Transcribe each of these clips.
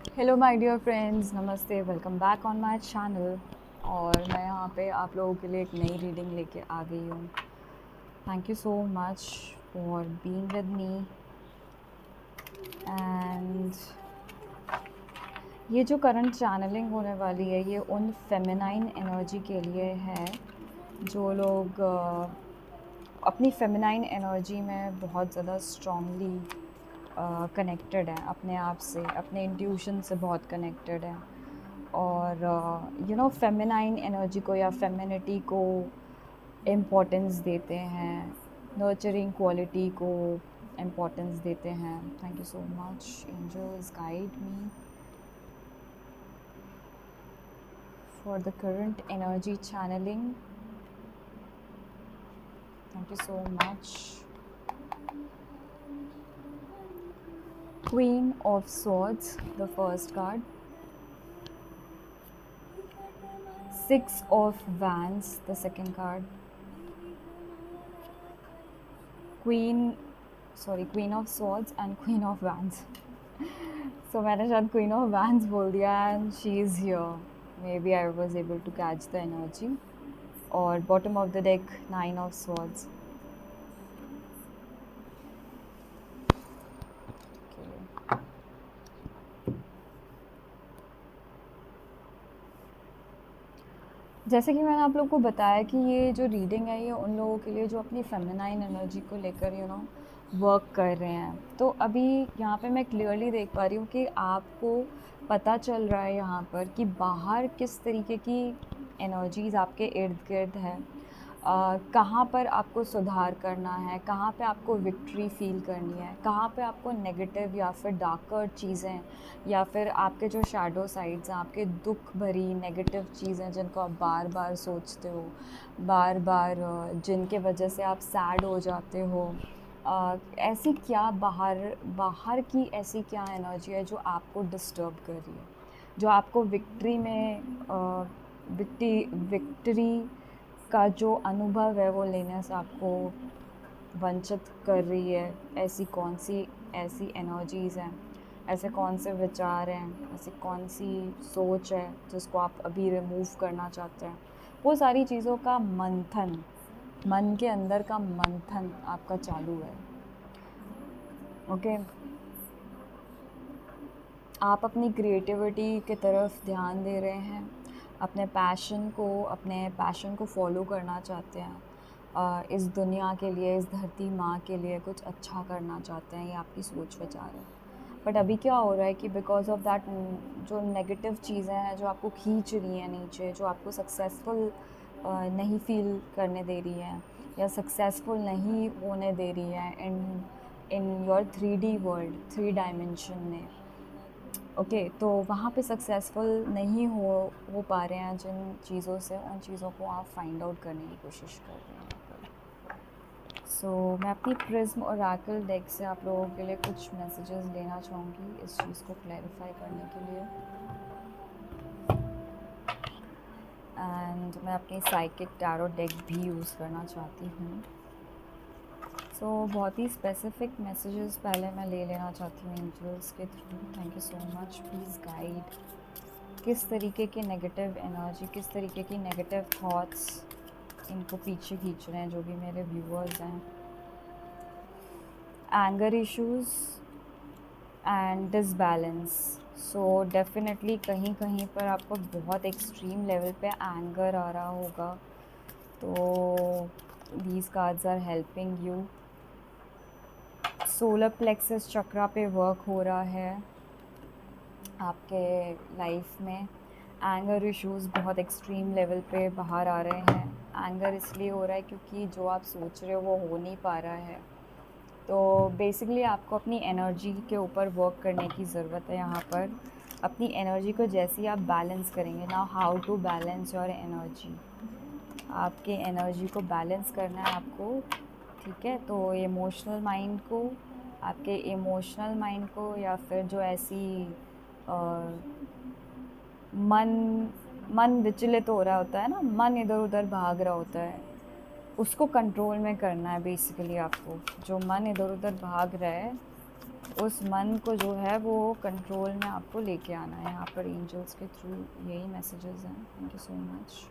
Hello my dear friends, नमस्ते, welcome back on my channel. और मैं यहाँ पे आप लोगों के लिए एक नई रीडिंग लेके आ गई हूँ। Thank you so much for being with me. And ये जो करंट चैनलिंग होने वाली है, ये उन फेमिनाइन एनर्जी के लिए है जो लोग अपनी फेमिनाइन एनर्जी में बहुत ज़्यादा स्ट्रांगली कनेक्टेड है, अपने आप से, अपने इंट्यूशन से बहुत कनेक्टेड है। और फेमिनाइन एनर्जी को या फेमिनिटी को इम्पोर्टेंस देते हैं, नर्चरिंग क्वालिटी को इम्पोर्टेंस देते हैं। Thank you so much angels, guide me for the current energy channelling. Thank you so much. Queen of Swords, the first card. Six of Wands, the second card. Queen of Swords and Queen of Wands. So मैंने शायद Queen of Wands बोल दिया and she is here. Maybe I was able to catch the energy. और bottom of the deck, Nine of Swords. Okay. जैसे कि मैंने आप लोग को बताया कि ये जो रीडिंग है ये उन लोगों के लिए जो अपनी फेमिनाइन एनर्जी को लेकर वर्क कर रहे हैं। तो अभी यहाँ पे मैं क्लियरली देख पा रही हूँ कि आपको पता चल रहा है यहाँ पर कि बाहर किस तरीके की एनर्जीज़ आपके इर्द गिर्द है, कहाँ पर आपको सुधार करना है, कहाँ पे आपको विक्ट्री फील करनी है, कहाँ पे आपको नेगेटिव या फिर डार्कर चीज़ें या फिर आपके जो शैडो साइड्स हैं, आपके दुख भरी नेगेटिव चीज़ें जिनको आप बार बार सोचते हो, बार बार जिनके वजह से आप सैड हो जाते हो, ऐसी क्या बाहर की ऐसी क्या एनर्जी है जो आपको डिस्टर्ब कर रही है, जो आपको विक्ट्री में विक्ट्री का जो अनुभव है वो लेने से आपको वंचित कर रही है। ऐसी कौन सी ऐसी एनर्जीज़ हैं, ऐसे कौन से विचार हैं, ऐसी कौन सी सोच है जिसको आप अभी रिमूव करना चाहते हैं। वो सारी चीज़ों का मंथन, मन के अंदर का मंथन आपका चालू है। ओके, आप अपनी क्रिएटिविटी की तरफ ध्यान दे रहे हैं, अपने पैशन को फॉलो करना चाहते हैं, इस दुनिया के लिए, इस धरती माँ के लिए कुछ अच्छा करना चाहते हैं, ये आपकी सोच विचार है। बट अभी क्या हो रहा है कि बिकॉज ऑफ दैट जो नेगेटिव चीज़ें हैं जो आपको खींच रही हैं नीचे, जो आपको सक्सेसफुल नहीं फील करने दे रही हैं या सक्सेसफुल नहीं होने दे रही हैं in your 3D world, 3 dimension में। ओके, तो वहाँ पे सक्सेसफुल नहीं हो पा रहे हैं जिन चीज़ों से, उन चीज़ों को आप फाइंड आउट करने की कोशिश कर रहे हैं। सो मैं अपनी प्रिज्म ओरेकल डेक से आप लोगों के लिए कुछ मैसेजेस लेना चाहूँगी इस चीज़ को क्लैरिफाई करने के लिए। एंड मैं अपनी साइकिक टैरो डेक भी यूज़ करना चाहती हूँ। सो बहुत ही स्पेसिफिक मैसेजेस पहले मैं ले लेना चाहती हूँ एंजल्स के through. Thank you so much, please guide. किस तरीके की नेगेटिव एनर्जी, किस तरीके की नेगेटिव थॉट्स इनको पीछे खींच रहे हैं जो भी मेरे व्यूअर्स हैं। Anger issues and disbalance. So definitely कहीं कहीं पर आपको बहुत एक्सट्रीम लेवल पे एंगर आ रहा होगा, तो these cards are helping you. Solar plexus chakra पे वर्क हो रहा है आपके लाइफ में। एंगर इश्यूज़ बहुत एक्सट्रीम लेवल पे बाहर आ रहे हैं। एंगर इसलिए हो रहा है क्योंकि जो आप सोच रहे हो वो हो नहीं पा रहा है। तो बेसिकली आपको अपनी एनर्जी के ऊपर वर्क करने की ज़रूरत है यहाँ पर। अपनी एनर्जी को जैसे ही आप बैलेंस करेंगे, now how to balance your energy, आपके एनर्जी को बैलेंस करना है आपको, ठीक है। तो इमोशनल माइंड को, आपके इमोशनल माइंड को या फिर जो ऐसी मन विचलित हो रहा होता है ना, मन इधर उधर भाग रहा होता है, उसको कंट्रोल में करना है बेसिकली आपको। जो मन इधर उधर भाग रहा है उस मन को जो है वो कंट्रोल में आपको लेके आना है। यहाँ पर एंजल्स के थ्रू यही मैसेजेस हैं। Thank you so much.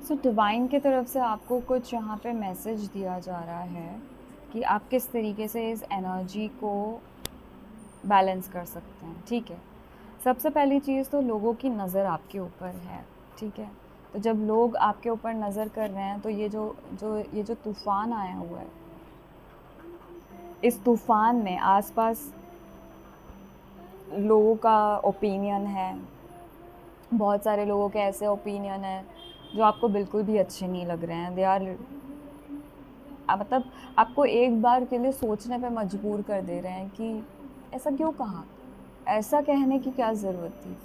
So divine की तरफ से आपको कुछ यहाँ पे मैसेज दिया जा रहा है कि आप किस तरीके से इस एनर्जी को बैलेंस कर सकते हैं। ठीक है, सबसे पहली चीज़ तो लोगों की नज़र आपके ऊपर है। ठीक है, तो जब लोग आपके ऊपर नज़र कर रहे हैं तो ये जो तूफ़ान आया हुआ है, इस तूफ़ान में आसपास लोगों का ओपिनियन है। बहुत सारे लोगों के ऐसे ओपिनियन हैं जो आपको बिल्कुल भी अच्छे नहीं लग रहे हैं। दे आर मतलब आपको एक बार के लिए सोचने पे मजबूर कर दे रहे हैं कि ऐसा क्यों कहा, ऐसा कहने की क्या ज़रूरत थी,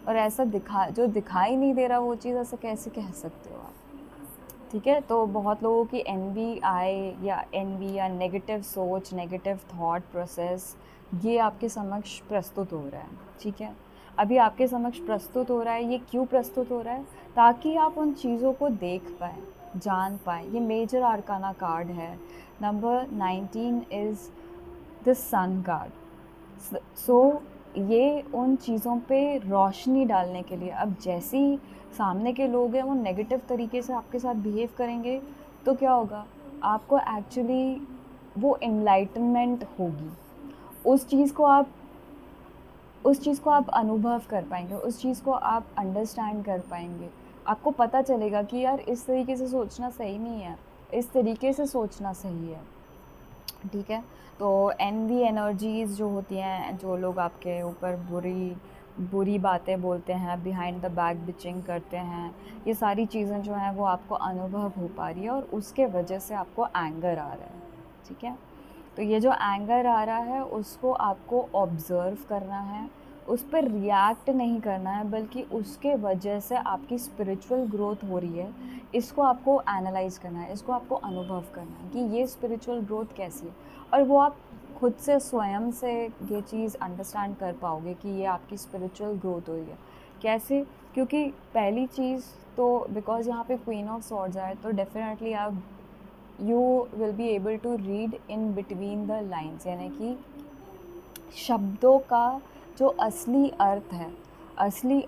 और ऐसा जो दिखाई नहीं दे रहा वो चीज़ ऐसा कैसे कह सकते हो आप। ठीक है, तो बहुत लोगों की एनवी या नेगेटिव सोच, नेगेटिव थॉट प्रोसेस ये आपके समक्ष प्रस्तुत हो रहा है। ठीक है, अभी आपके समक्ष प्रस्तुत हो रहा है। ये क्यों प्रस्तुत हो रहा है? ताकि आप उन चीज़ों को देख पाएँ, जान पाएँ। ये मेजर आर्काना कार्ड है। Number 19 is the sun card. So ये उन चीज़ों पे रोशनी डालने के लिए, अब जैसे ही सामने के लोग हैं वो नेगेटिव तरीके से आपके साथ बिहेव करेंगे तो क्या होगा, आपको एक्चुअली वो एनलाइटनमेंट होगी। उस चीज़ को आप अनुभव कर पाएंगे, उस चीज़ को आप अंडरस्टैंड कर पाएंगे। आपको पता चलेगा कि यार इस तरीके से सोचना सही नहीं है, इस तरीके से सोचना सही है। ठीक है, तो एनवी एनर्जीज़ जो होती हैं, जो लोग आपके ऊपर बुरी बातें बोलते हैं, बिहाइंड द बैक बिचिंग करते हैं, ये सारी चीज़ें जो हैं वो आपको अनुभव हो पा रही है और उसके वजह से आपको एंगर आ रहा है। ठीक है, तो ये जो एंगर आ रहा है उसको आपको ऑब्ज़र्व करना है, उस पर रिएक्ट नहीं करना है, बल्कि उसके वजह से आपकी स्पिरिचुअल ग्रोथ हो रही है, इसको आपको एनालाइज़ करना है, इसको आपको अनुभव करना है कि ये स्पिरिचुअल ग्रोथ कैसी है। और वो आप खुद से स्वयं से ये चीज़ अंडरस्टैंड कर पाओगे कि ये आपकी स्पिरिचुअल ग्रोथ हो रही है। कैसे? क्योंकि पहली चीज़ तो बिकॉज़ यहाँ पे क्वीन ऑफ स्वॉर्ड्स है, तो डेफिनेटली आप you will be able to read in between the lines, यानी कि शब्दों का जो असली अर्थ है, असली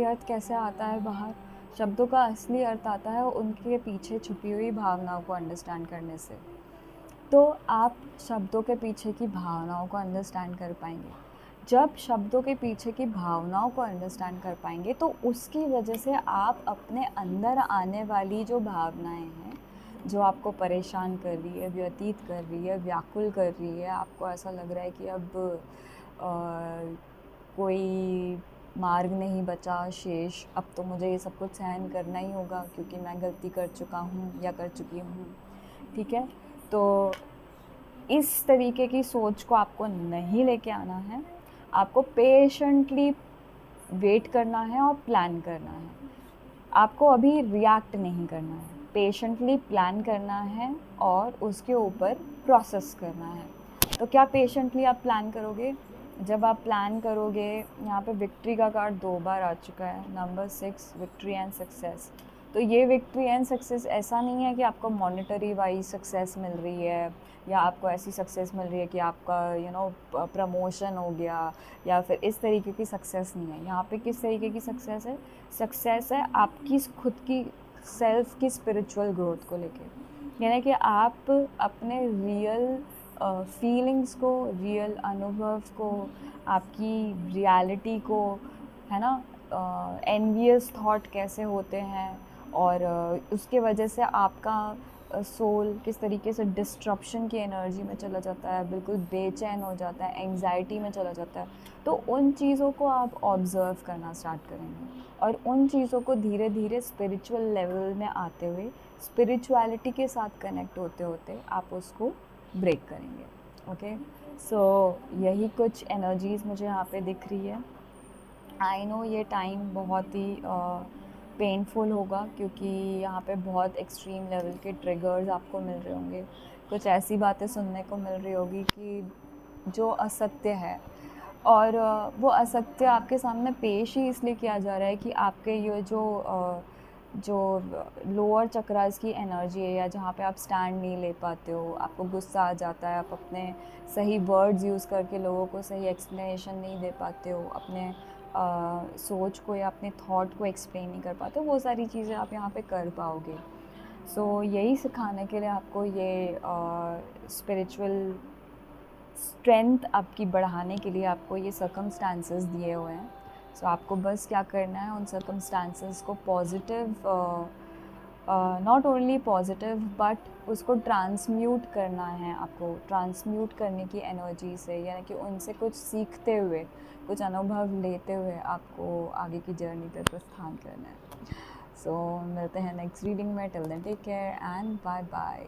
अर्थ कैसे आता है बाहर? शब्दों का असली अर्थ आता है उनके पीछे छुपी हुई भावनाओं को अंडरस्टैंड करने से। तो आप शब्दों के पीछे की भावनाओं को अंडरस्टैंड कर पाएंगे। जब शब्दों के पीछे की भावनाओं को अंडरस्टैंड कर पाएंगे तो उसकी वजह से आप अपने अंदर आने वाली जो भावनाएं हैं, जो आपको परेशान कर रही है, व्यतीत कर रही है, व्याकुल कर रही है, आपको ऐसा लग रहा है कि अब कोई मार्ग नहीं बचा शेष, अब तो मुझे ये सब कुछ सहन करना ही होगा क्योंकि मैं गलती कर चुका हूँ या कर चुकी हूँ। ठीक है, तो इस तरीके की सोच को आपको नहीं लेके आना है। आपको पेशेंटली वेट करना है और प्लान करना है। आपको अभी रिएक्ट नहीं करना है, पेशेंटली प्लान करना है और उसके ऊपर प्रोसेस करना है। तो क्या पेशेंटली आप प्लान करोगे? जब आप प्लान करोगे, यहाँ पे विक्ट्री का कार्ड 2 बार आ चुका है, नंबर 6, विक्ट्री एंड सक्सेस। तो ये विक्ट्री एंड सक्सेस ऐसा नहीं है कि आपको मॉनेटरी वाइज सक्सेस मिल रही है या आपको ऐसी सक्सेस मिल रही है कि आपका प्रमोशन हो गया या फिर इस तरीके की सक्सेस नहीं है। यहाँ पे किस तरीके की सक्सेस है? सक्सेस है आपकी खुद की सेल्फ की स्पिरिचुअल ग्रोथ को लेके, यानी कि आप अपने रियल फीलिंग्स को, रियल अनुभव को, आपकी रियलिटी को, है ना, एनवियस थॉट कैसे होते हैं और उसके वजह से आपका सोल किस तरीके से डिस्ट्रप्शन की एनर्जी में चला जाता है, बिल्कुल बेचैन हो जाता है, एंग्जाइटी में चला जाता है। तो उन चीज़ों को आप ऑब्ज़र्व करना स्टार्ट करेंगे और उन चीज़ों को धीरे धीरे स्पिरिचुअल लेवल में आते हुए, स्पिरिचुअलिटी के साथ कनेक्ट होते होते आप उसको ब्रेक करेंगे। ओके, सो यही कुछ एनर्जीज़ मुझे यहाँ पे दिख रही है। आई नो ये टाइम बहुत ही पेनफुल होगा, क्योंकि यहाँ पे बहुत एक्सट्रीम लेवल के ट्रिगर्स आपको मिल रहे होंगे, कुछ ऐसी बातें सुनने को मिल रही होगी कि जो असत्य है। और वो असत्य आपके सामने पेश ही इसलिए किया जा रहा है कि आपके ये जो लोअर चक्रास की एनर्जी है, या जहाँ पे आप स्टैंड नहीं ले पाते हो, आपको गुस्सा आ जाता है, आप अपने सही वर्ड्स यूज़ करके लोगों को सही एक्सप्लेनेशन नहीं दे पाते हो, अपने सोच को या अपने थॉट को एक्सप्लेन नहीं कर पाते हो, वो सारी चीज़ें आप यहाँ पे कर पाओगे। सो यही सिखाने के लिए आपको ये स्पिरिचुअल स्ट्रेंथ आपकी बढ़ाने के लिए आपको ये सर्कमस्टांसेस दिए हुए हैं। सो आपको बस क्या करना है, उन सर्कमस्टांसेस को positive, not only positive but उसको ट्रांसम्यूट करना है। आपको ट्रांसम्यूट करने की एनर्जी से, यानी कि उनसे कुछ सीखते हुए, कुछ अनुभव लेते हुए आपको आगे की जर्नी पे प्रस्थान करना है। सो मिलते हैं नेक्स्ट रीडिंग में। Till then take care and bye bye.